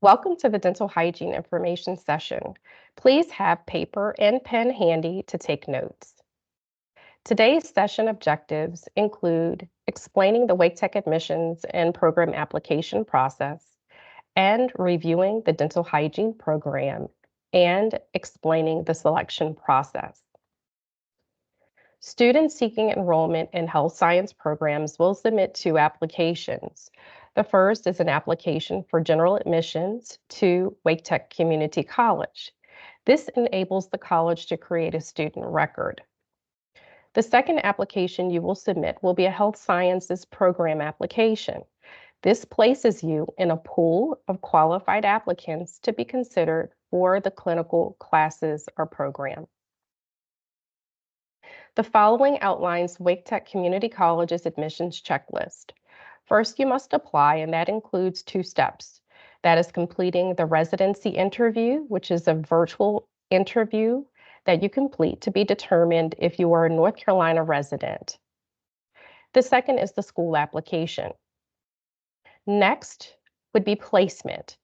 Welcome to the Dental Hygiene Information Session. Please have paper and pen handy to take notes. Today's session objectives include explaining the Wake Tech admissions and program application process, and reviewing the dental hygiene program, and explaining the selection process. Students seeking enrollment in health science programs will submit two applications. The first is an application for general admissions to Wake Tech Community College. This enables the college to create a student record. The second application you will submit will be a health sciences program application. This places you in a pool of qualified applicants to be considered for the clinical classes or program. The following outlines Wake Tech Community College's admissions checklist. First, you must apply, and that includes two steps. That is completing the residency interview, which is a virtual interview that you complete to be determined if you are a North Carolina resident. The second is the school application. Next would be placement.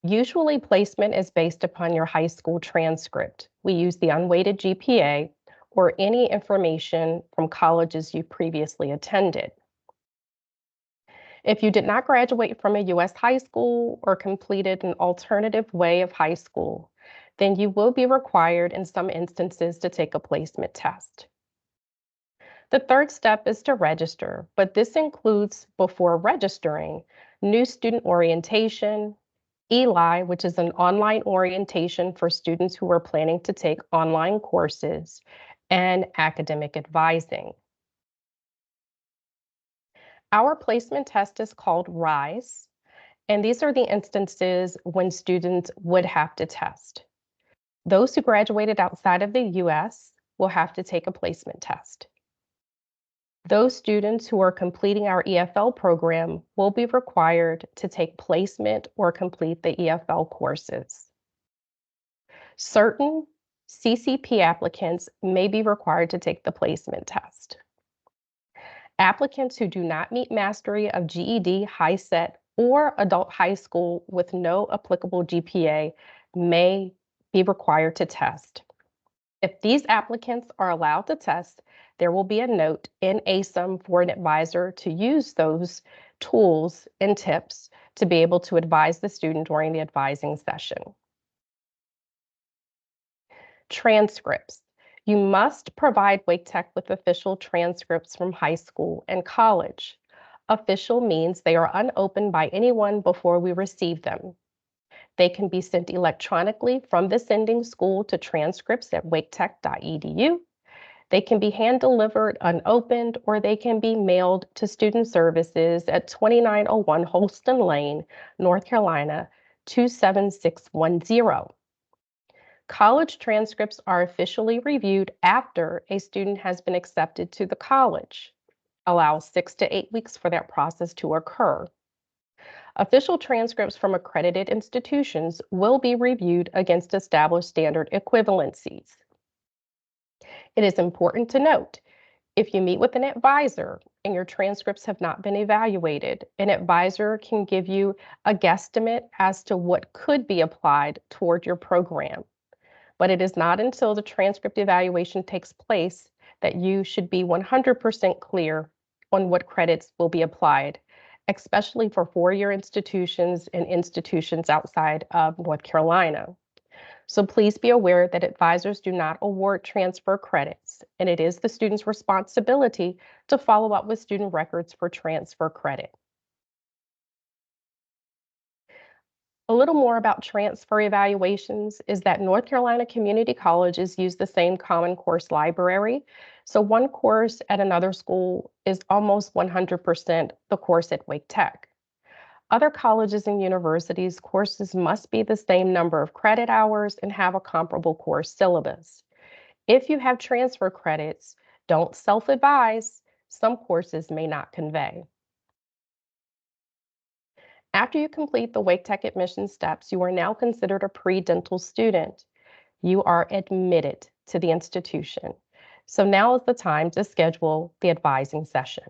Usually, placement is based upon your high school transcript. We use the unweighted GPA or any information from colleges you previously attended. If you did not graduate from a U.S. high school or completed an alternative way of high school, then you will be required in some instances to take a placement test. The third step is to register, but this includes, before registering, new student orientation, ELI, which is an online orientation for students who are planning to take online courses, and academic advising. Our placement test is called RISE, and these are the instances when students would have to test. Those who graduated outside of the U.S. will have to take a placement test. Those students who are completing our EFL program will be required to take placement or complete the EFL courses. Certain CCP applicants may be required to take the placement test. Applicants who do not meet mastery of GED, HiSET, or adult high school with no applicable GPA may be required to test. If these applicants are allowed to test, there will be a note in ASUM for an advisor to use those tools and tips to be able to advise the student during the advising session. Transcripts. You must provide Wake Tech with official transcripts from high school and college. Official means they are unopened by anyone before we receive them. They can be sent electronically from the sending school to transcripts@waketech.edu. They can be hand-delivered unopened, or they can be mailed to Student Services at 2901 Holston Lane, North Carolina, 27610. College transcripts are officially reviewed after a student has been accepted to the college. Allow 6 to 8 weeks for that process to occur. Official transcripts from accredited institutions will be reviewed against established standard equivalencies. It is important to note, if you meet with an advisor and your transcripts have not been evaluated, an advisor can give you a guesstimate as to what could be applied toward your program. But it is not until the transcript evaluation takes place that you should be 100% clear on what credits will be applied, especially for four-year institutions and institutions outside of North Carolina. So please be aware that advisors do not award transfer credits, and it is the student's responsibility to follow up with student records for transfer credit. A little more about transfer evaluations is that North Carolina community colleges use the same Common Course library. So one course at another school is almost 100% the course at Wake Tech. Other colleges and universities, courses must be the same number of credit hours and have a comparable course syllabus. If you have transfer credits, don't self-advise. Some courses may not convey. After you complete the Wake Tech admission steps, you are now considered a pre-dental student. You are admitted to the institution. So now is the time to schedule the advising session.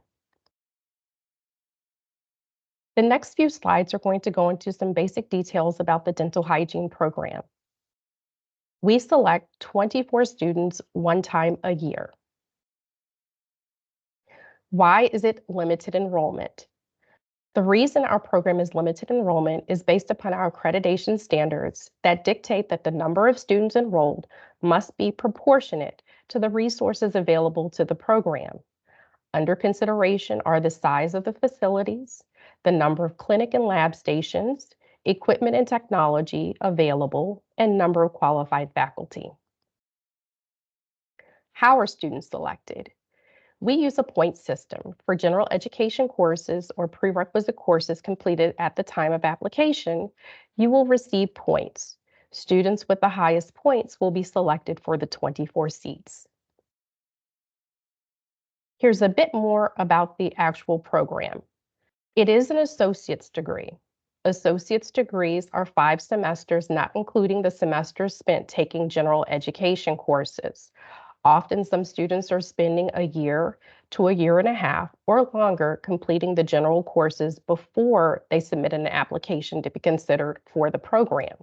The next few slides are going to go into some basic details about the dental hygiene program. We select 24 students one time a year. Why is it limited enrollment? The reason our program is limited enrollment is based upon our accreditation standards that dictate that the number of students enrolled must be proportionate to the resources available to the program. Under consideration are the size of the facilities, the number of clinic and lab stations, equipment and technology available, and number of qualified faculty. How are students selected? We use a point system for general education courses or prerequisite courses completed at the time of application. You will receive points. Students with the highest points will be selected for the 24 seats. Here's a bit more about the actual program. It is an associate's degree. Associate's degrees are 5 semesters, not including the semesters spent taking general education courses. Often, some students are spending a year to a year and a half or longer completing the general courses before they submit an application to be considered for the program.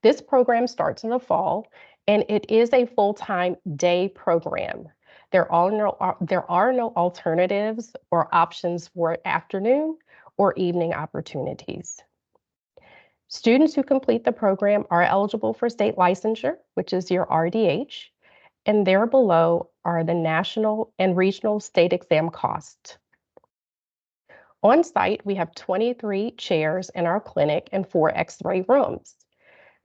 This program starts in the fall, and it is a full-time day program. There are no alternatives or options for afternoon or evening opportunities. Students who complete the program are eligible for state licensure, which is your RDH, and there below are the national and regional state exam costs. On site, we have 23 chairs in our clinic and 4 X-ray rooms.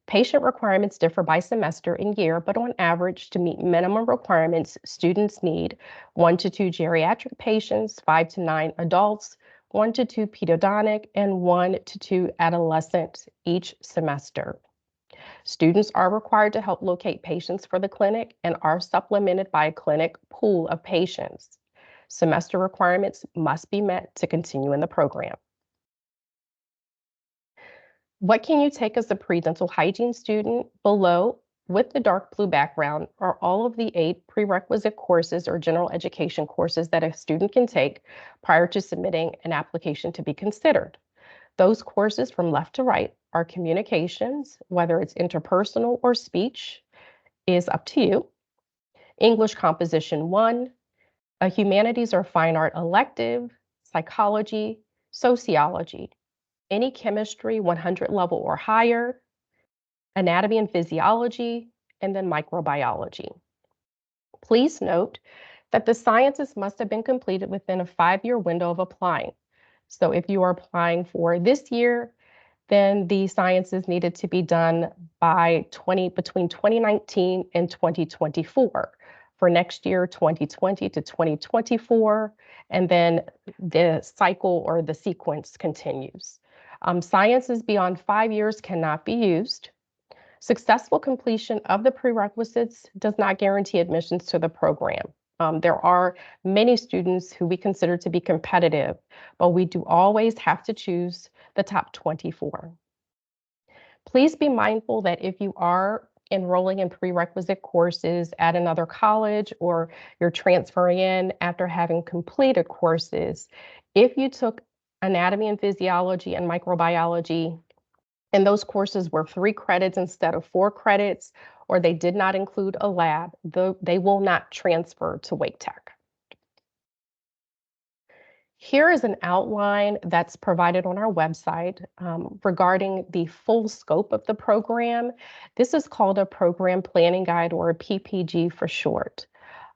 Patient requirements differ by semester and year, but on average, to meet minimum requirements, students need 1 to 2 geriatric patients, 5 to 9 adults, 1 to 2 pedodontic, and 1 to 2 adolescents each semester. Students are required to help locate patients for the clinic and are supplemented by a clinic pool of patients. Semester requirements must be met to continue in the program. What can you take as a pre-dental hygiene student? Below, with the dark blue background, are all of the 8 prerequisite courses or general education courses that a student can take prior to submitting an application to be considered. Those courses from left to right are communications, whether it's interpersonal or speech, is up to you. English Composition 1, a humanities or fine art elective, psychology, sociology, any chemistry 100 level or higher, anatomy and physiology, and then microbiology. Please note that the sciences must have been completed within a 5-year window of applying. So if you are applying for this year, then the sciences needed to be done by between 2019 and 2024. For next year, 2020 to 2024, and then the cycle or the sequence continues. Sciences beyond 5 years cannot be used. Successful completion of the prerequisites does not guarantee admissions to the program. There are many students who we consider to be competitive, but we do always have to choose the top 24. Please be mindful that if you are enrolling in prerequisite courses at another college or you're transferring in after having completed courses, if you took anatomy and physiology and microbiology and those courses were 3 credits instead of 4 credits, or they did not include a lab, they will not transfer to Wake Tech. Here is an outline that's provided on our website regarding the full scope of the program. This is called a program planning guide, or a PPG for short.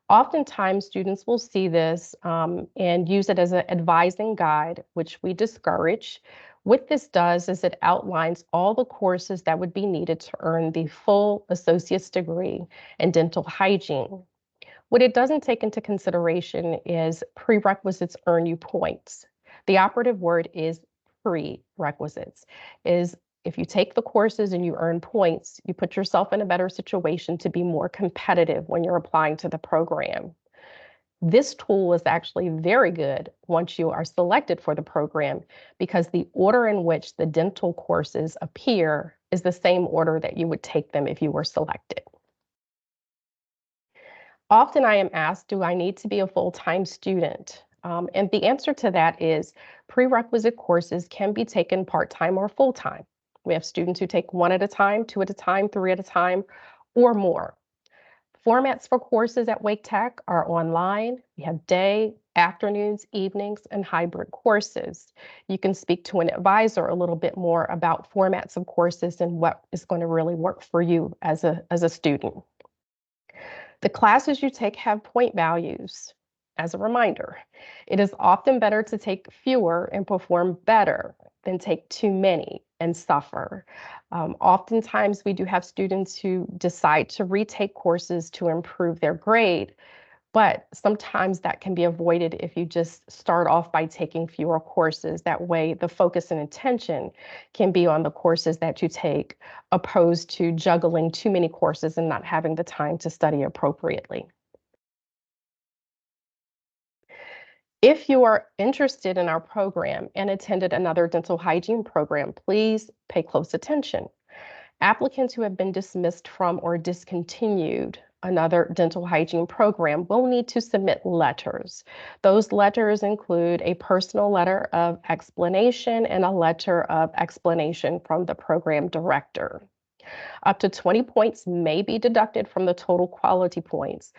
Oftentimes, students will see this and use it as an advising guide, which we discourage. What this does is it outlines all the courses that would be needed to earn the full associate's degree in dental hygiene. What it doesn't take into consideration is prerequisites earn you points. The operative word is prerequisites, is if you take the courses and you earn points, you put yourself in a better situation to be more competitive when you're applying to the program. This tool is actually very good once you are selected for the program, because the order in which the dental courses appear is the same order that you would take them if you were selected. Often I am asked, do I need to be a full-time student? And the answer to that is prerequisite courses can be taken part-time or full-time. We have students who take one at a time, two at a time, three at a time, or more. Formats for courses at Wake Tech are online. We have day, afternoons, evenings, and hybrid courses. You can speak to an advisor a little bit more about formats of courses and what is going to really work for you as a student. The classes you take have point values. As a reminder, it is often better to take fewer and perform better than take too many and suffer. Oftentimes, we do have students who decide to retake courses to improve their grade, but sometimes that can be avoided if you just start off by taking fewer courses. That way, the focus and attention can be on the courses that you take, opposed to juggling too many courses and not having the time to study appropriately. If you are interested in our program and attended another dental hygiene program, please pay close attention. Applicants who have been dismissed from or discontinued another dental hygiene program will need to submit letters. Those letters include a personal letter of explanation and a letter of explanation from the program director. Up to 20 points may be deducted from the total quality points.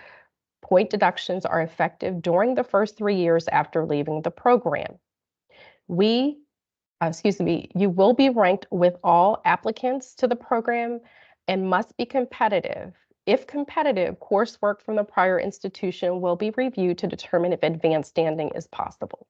Point deductions are effective during the first 3 years after leaving the program. You will be ranked with all applicants to the program and must be competitive. If competitive, coursework from the prior institution will be reviewed to determine if advanced standing is possible.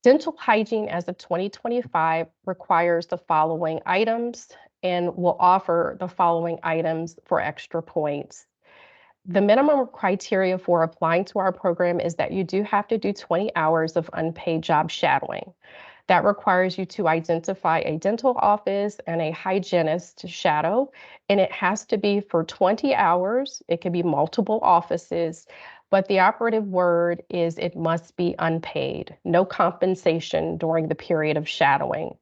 Dental hygiene as of 2025 requires the following items and will offer the following items for extra points. The minimum criteria for applying to our program is that you do have to do 20 hours of unpaid job shadowing. That requires you to identify a dental office and a hygienist to shadow, and it has to be for 20 hours. It can be multiple offices, but the operative word is it must be unpaid, no compensation during the period of shadowing.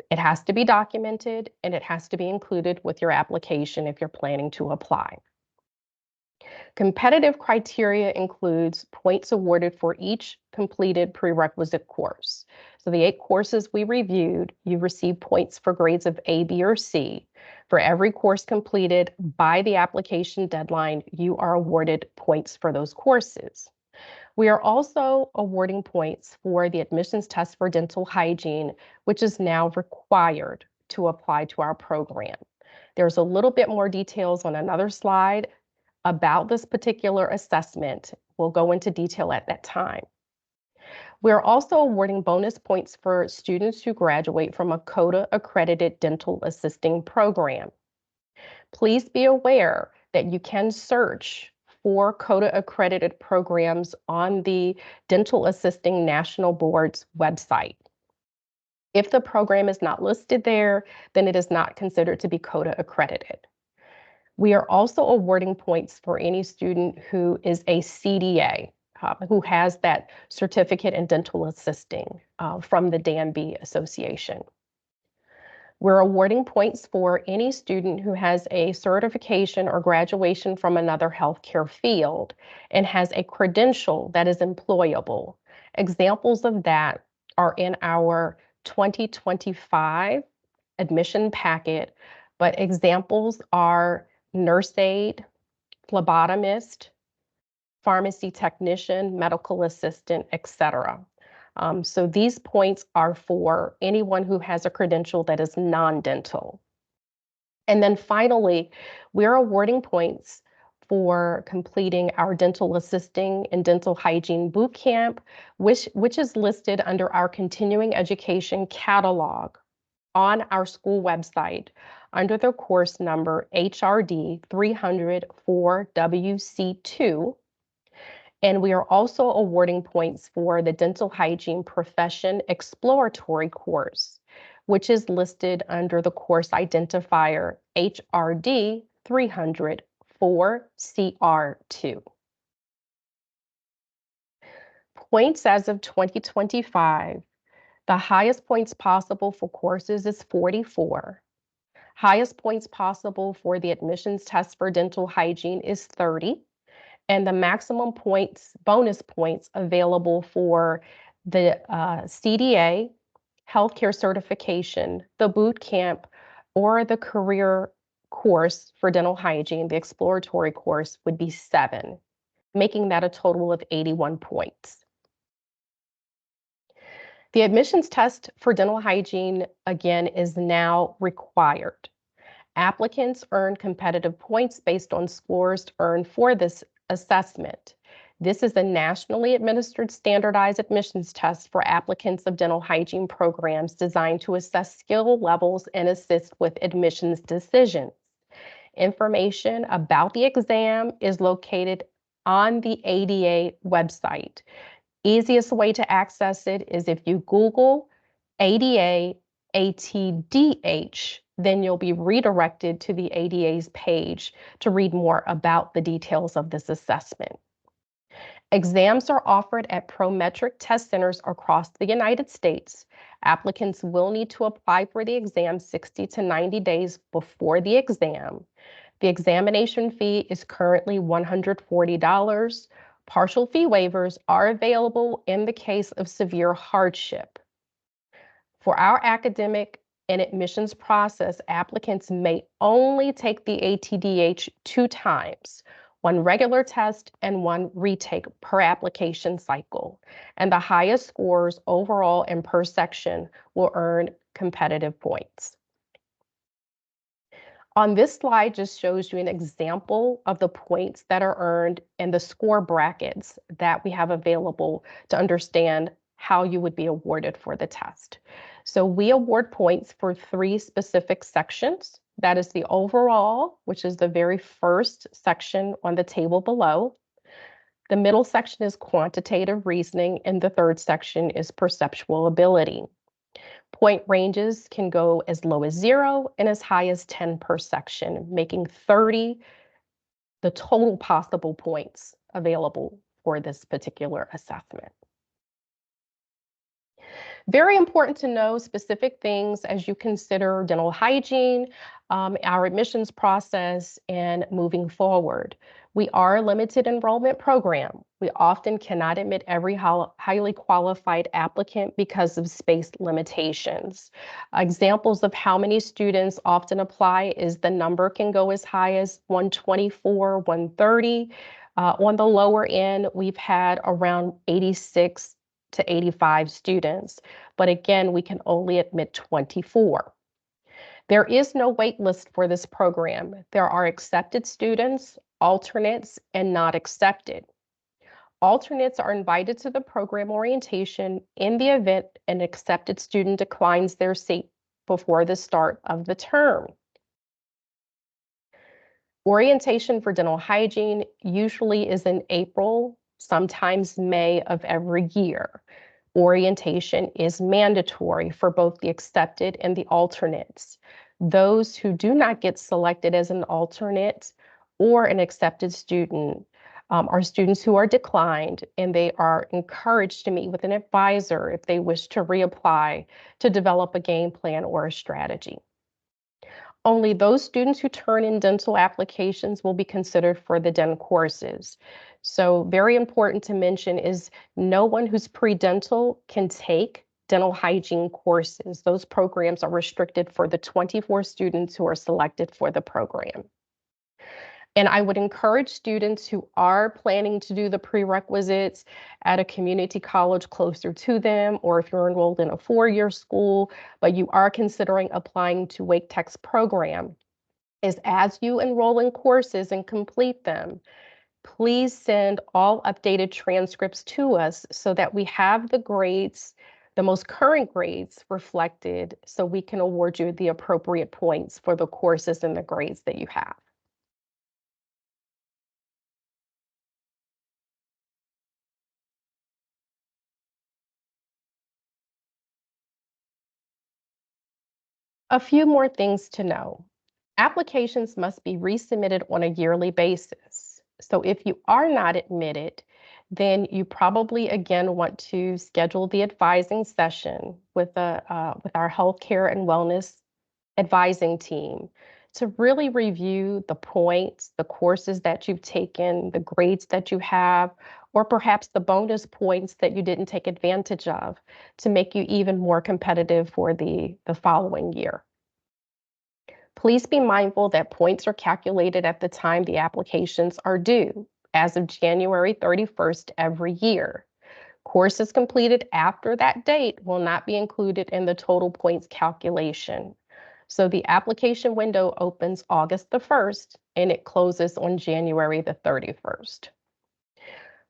It has to be documented, and it has to be included with your application if you're planning to apply. Competitive criteria includes points awarded for each completed prerequisite course. So the 8 courses we reviewed, you receive points for grades of A, B, or C. For every course completed by the application deadline, you are awarded points for those courses. We are also awarding points for the admissions test for dental hygiene, which is now required to apply to our program. There's a little bit more details on another slide about this particular assessment. We'll go into detail at that time. We're also awarding bonus points for students who graduate from a CODA accredited dental assisting program. Please be aware that you can search for CODA accredited programs on the Dental Assisting National Board's website. If the program is not listed there, then it is not considered to be CODA accredited. We are also awarding points for any student who is a CDA, who has that certificate in dental assisting from the DANB Association. We're awarding points for any student who has a certification or graduation from another healthcare field and has a credential that is employable. Examples of that are in our 2025 admission packet, but examples are nurse aide, phlebotomist, pharmacy technician, medical assistant, etc. So these points are for anyone who has a credential that is non-dental. And then finally, we're awarding points for completing our dental assisting and dental hygiene boot camp, which is listed under our continuing education catalog on our school website under the course number HRD 304 WC2. And we are also awarding points for the Dental Hygiene Profession Exploratory course, which is listed under the course identifier HRD 304 CR2. Points as of 2025. The highest points possible for courses is 44. Highest points possible for the admissions test for dental hygiene is 30. And the maximum points, bonus points available for the CDA, healthcare certification, the boot camp, or the career course for dental hygiene, the exploratory course, would be 7, making that a total of 81 points. The admissions test for dental hygiene, again, is now required. Applicants earn competitive points based on scores earned for this assessment. This is a nationally administered standardized admissions test for applicants of dental hygiene programs designed to assess skill levels and assist with admissions decisions. Information about the exam is located on the ADA website. Easiest way to access it is if you Google ADA ATDH, then you'll be redirected to the ADA's page to read more about the details of this assessment. Exams are offered at Prometric test centers across the United States. Applicants will need to apply for the exam 60 to 90 days before the exam. The examination fee is currently $140. Partial fee waivers are available in the case of severe hardship. For our academic and admissions process, applicants may only take the ATDH 2 times, one regular test and one retake per application cycle. And the highest scores overall and per section will earn competitive points. On this slide just shows you an example of the points that are earned and the score brackets that we have available to understand how you would be awarded for the test. So we award points for 3 specific sections. That is the overall, which is the very first section on the table below. The middle section is quantitative reasoning, and the third section is perceptual ability. Point ranges can go as low as 0 and as high as 10 per section, making 30 the total possible points available for this particular assessment. Very important to know specific things as you consider dental hygiene, our admissions process, and moving forward. We are a limited enrollment program. We often cannot admit every highly qualified applicant because of space limitations. Examples of how many students often apply is the number can go as high as 124, 130. On the lower end, we've had around 86 to 85 students, but again, we can only admit 24. There is no wait list for this program. There are accepted students, alternates, and not accepted. Alternates are invited to the program orientation in the event an accepted student declines their seat before the start of the term. Orientation for dental hygiene usually is in April, sometimes May of every year. Orientation is mandatory for both the accepted and the alternates. Those who do not get selected as an alternate or an accepted student are students who are declined, and they are encouraged to meet with an advisor if they wish to reapply to develop a game plan or a strategy. Only those students who turn in dental applications will be considered for the DEN courses. So very important to mention is no one who's pre-dental can take dental hygiene courses. Those programs are restricted for the 24 students who are selected for the program. And I would encourage students who are planning to do the prerequisites at a community college closer to them, or if you're enrolled in a 4-year school, but you are considering applying to Wake Tech's program, is as you enroll in courses and complete them, please send all updated transcripts to us so that we have the grades, the most current grades reflected, so we can award you the appropriate points for the courses and the grades that you have. A few more things to know. Applications must be resubmitted on a yearly basis. So if you are not admitted, then you probably again want to schedule the advising session with our healthcare and wellness advising team to really review the points, the courses that you've taken, the grades that you have, or perhaps the bonus points that you didn't take advantage of to make you even more competitive for the following year. Please be mindful that points are calculated at the time the applications are due, as of January 31st every year. Courses completed after that date will not be included in the total points calculation. So the application window opens August the 1st and it closes on January the 31st.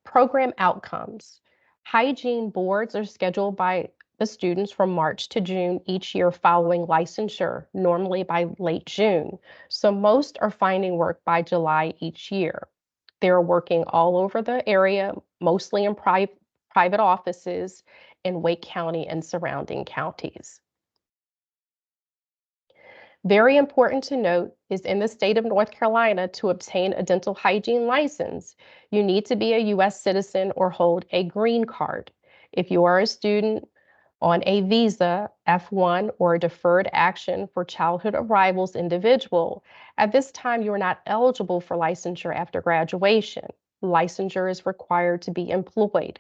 Program outcomes. Hygiene boards are scheduled by the students from March to June each year following licensure, normally by late June. So most are finding work by July each year. They're working all over the area, mostly in private offices in Wake County and surrounding counties. Very important to note is in the state of North Carolina, to obtain a dental hygiene license, you need to be a U.S. citizen or hold a green card. If you are a student on a visa, F1, or a deferred action for childhood arrivals individual, at this time you are not eligible for licensure after graduation. Licensure is required to be employed.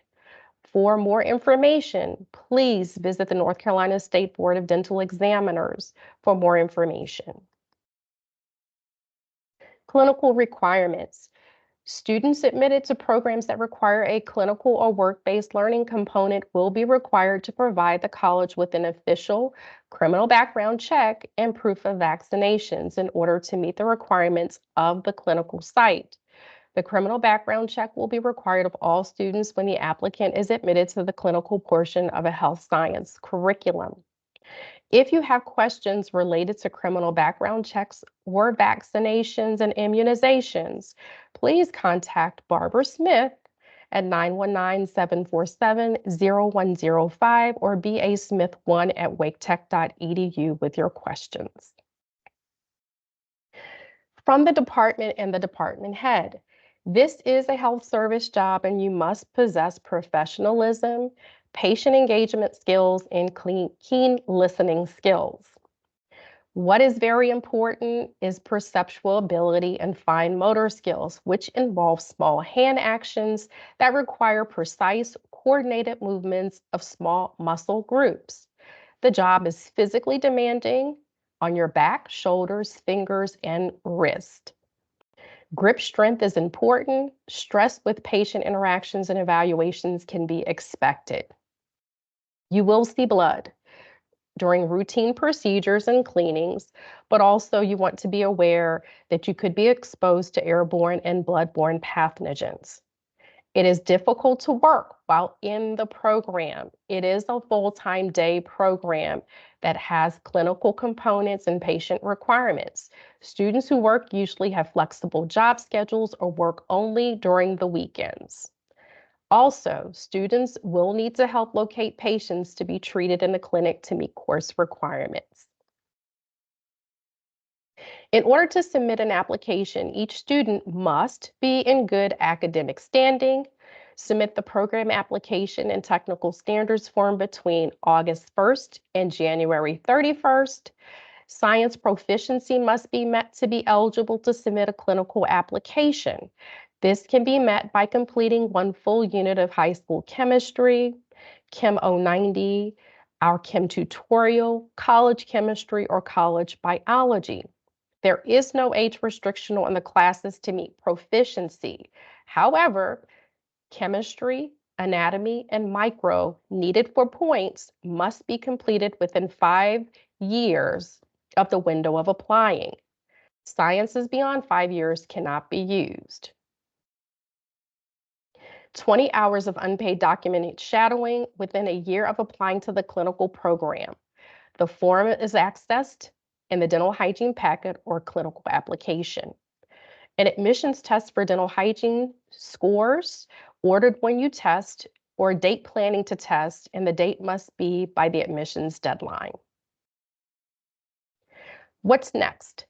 For more information, please visit the North Carolina State Board of Dental Examiners for more information. Clinical requirements. Students admitted to programs that require a clinical or work-based learning component will be required to provide the college with an official criminal background check and proof of vaccinations in order to meet the requirements of the clinical site. The criminal background check will be required of all students when the applicant is admitted to the clinical portion of a health science curriculum. If you have questions related to criminal background checks or vaccinations and immunizations, please contact Barbara Smith at 919-747-0105 or basmith1 at waketech.edu with your questions. From the department and the department head. This is a health service job and you must possess professionalism, patient engagement skills, and keen listening skills. What is very important is perceptual ability and fine motor skills, which involve small hand actions that require precise, coordinated movements of small muscle groups. The job is physically demanding on your back, shoulders, fingers, and wrist. Grip strength is important. Stress with patient interactions and evaluations can be expected. You will see blood during routine procedures and cleanings, but also you want to be aware that you could be exposed to airborne and bloodborne pathogens. It is difficult to work while in the program. It is a full-time day program that has clinical components and patient requirements. Students who work usually have flexible job schedules or work only during the weekends. Also, students will need to help locate patients to be treated in the clinic to meet course requirements. In order to submit an application, each student must be in good academic standing, submit the program application and technical standards form between August 1st and January 31st. Science proficiency must be met to be eligible to submit a clinical application. This can be met by completing one full unit of high school chemistry, Chem 090, our chem tutorial, college chemistry, or college biology. There is no age restriction on the classes to meet proficiency. However, chemistry, anatomy, and micro needed for points must be completed within 5 years of the window of applying. Sciences beyond 5 years cannot be used. 20 hours of unpaid documented shadowing within a year of applying to the clinical program. The form is accessed in the dental hygiene packet or clinical application. An admissions test for dental hygiene scores ordered when you test or date planning to test, and the date must be by the admissions deadline. What's next?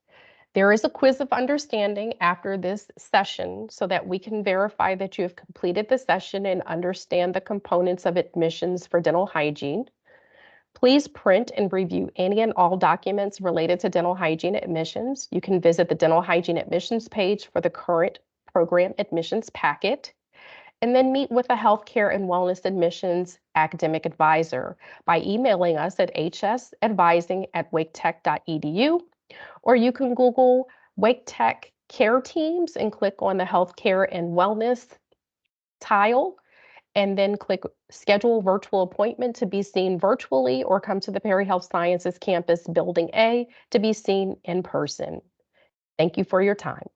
There is a quiz of understanding after this session so that we can verify that you have completed the session and understand the components of admissions for dental hygiene. Please print and review any and all documents related to dental hygiene admissions. You can visit the dental hygiene admissions page for the current program admissions packet, and then meet with a healthcare and wellness admissions academic advisor by emailing us at hsadvising@waketech.edu, or you can Google Wake Tech Care Teams and click on the healthcare and wellness tile, and then click schedule virtual appointment to be seen virtually, or come to the Perry Health Sciences campus, Building A, to be seen in person. Thank you for your time.